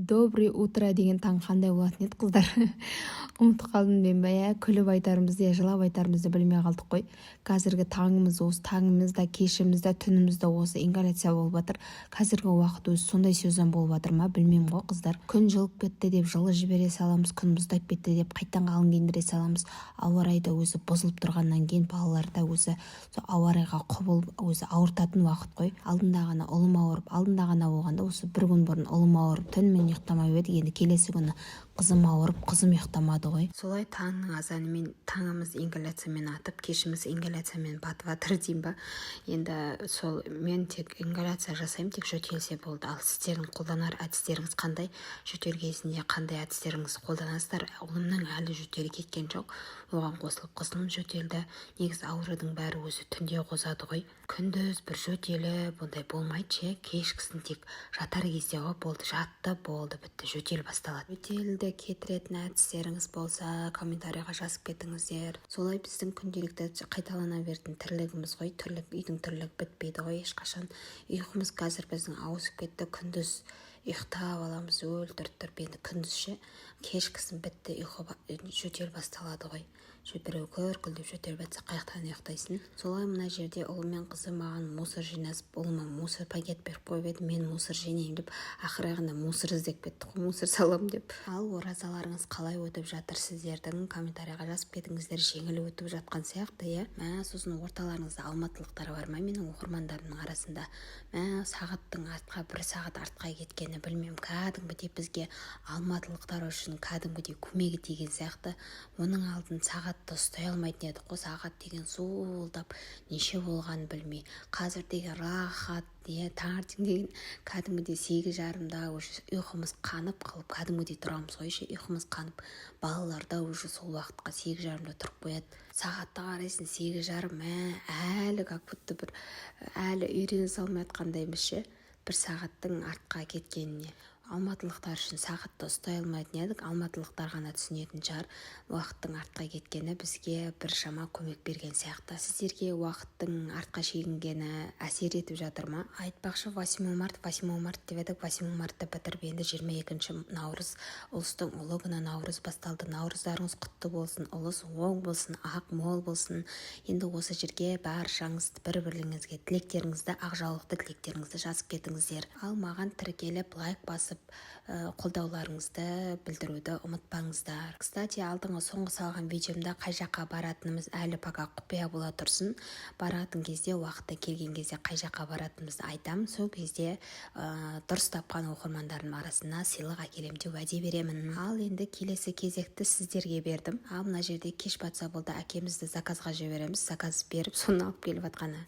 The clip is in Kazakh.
Добрый утро деген таң қандай болатын еді қыздар. Ұмытып қалдым мен бая күліп айтарымызды я жылап айтарымызды білмей қалдық қой. Қазіргі таңымыз осы таңымыз да кешіміз да түніміз да осы ингаляция болып жатыр. Қазіргі уақыт өзі сондай сезон болып жатыр ма білмеймін ғой қыздар. Күн жылып кетті деп жылы жібере саламыз, күн мұздап кетті деп қайтадан қалың киіндіре саламыз. Ауа райы да өзі бұзылып тұрғаннан кейін балалар да өзі ауа райға құбылып өзі ауыртатын уақыт қой. Алдында ғана ұлым ауырып, алдында ғана болғанда осы бір күн бұрын ұлым ауырып түнімен ұйықтамай еді. Енді келесі күні қызым ауырып, қызым ұйықтамады ғой. Солай таңның азанымен таңымыз ингаляциямен атып, кешіміз ингаляциямен батып жатыр деймін ба. Енді сол мен тек ингаляция жасаймын, тек жөтелсе болды. Ал сіздердің қолданар әдістеріңіз қандай? Жөтел кезінде қандай әдістеріңіз қолданасыздар? Ұлымның әлі жөтелі кеткен жоқ. Оған қосылып қызым жөтелді. Негізі аурудың бәрі өзі түнде қозады ғой. Күндіз бір жөтелі бұндай болмайды. Кешкісін тек жатар кезде болды, жатты болды, бітті, жөтел басталады. Жөтелді кетіретін әдістеріңіз болса комментарийға жазып кетіңіздер. Солай біздің күнделікті қайталана беретін тірлігіміз ғой. Үйдің тірлігі бітпейді ғой ешқашан. Ұйқымыз қазір біздің ауысып кетті. Күндіз ұйықтап аламыз, өлтіріп тұрып, енді күндізше кешкісін бітті, жөтел басталады ғой. Біреу көркілдеп жөтел бітсе қаяқтан ұйықтайсың. Солай мына жерде ұлым мен қызым маған мусор жинасып, ұлыма мусор пакет беріп қойып еді, мен мусор жинаймын деп ақырағында мусор іздеп кеттік қой, мусор салам деп. Ал оразаларыңыз қалай өтіп жатыр сіздердің? Комментарийға жазып кетіңіздер. Жеңіл өтіп жатқан сияқты, сосын орталарыңызда алматылықтар бар ма менің оқырмандарымның арасында? Сағаттың артқа бір сағат артқа кеткені білмеймін, кәдімгідей бізге алматылықтар үшін кәдімгідей көмегі тиген сияқты. Оның алдын сағатты ұстай алмайтын едік қой, сағат деген зуылдап неше болғанын білмей. Қазір деген рахат, таңертең деген кәдімгідей 8:30-да уже ұйқымыз қанып қалып, кәдімгідей тұрамыз ғой, ұйқымыз қанып. Балалар да уже сол уақытқа 8:30-да тұрып қояды. Сағатты қарайсың 8:30, әлі как будто бір әлі үйрене салмай жатқандаймыз бір сағаттың артқа кеткеніне. Алматылықтар үшін сағатты ұстай алмайтын едік. Алматылықтар ғана түсінетін шығар. Уақыттың артқа кеткені бізге бір шама көмек берген сияқты. Сіздерге уақыттың артқа шегінгені әсер етіп жатыр ма? Айтпақшы 8 март деп едік. 8 мартты бітіріп енді 22 наурыз, ұлыстың ұлы күні наурыз басталды. Наурыздарыңыз құтты болсын, ұлыс оң болсын, ақ мол болсын. Енді осы жерге баршаңыз бір-бірлеріңізге тілектеріңізді, ақжаулықты тілектеріңізді жазып кетіңіздер. Ал маған тіркеліп лайк басып қолдауларыңызды білдіруді ұмытпаңыздар. Кстати, алдыңғы соңғы салған видеомда қай жаққа баратынымыз әлі пока құпия бола тұрсын. Баратын кезде, уақыты келген кезде қай жаққа баратынымызды айтамын. Сол кезде дұрыс тапқан оқырмандардың арасына сыйлық әкелемін деп уәде беремін. Ал енді келесі кезекті сіздерге бердім. Ал мына жерде кеш батса болды, әкемізді заказға жібереміз. Заказ беріп, соны алып келіп жатқаны.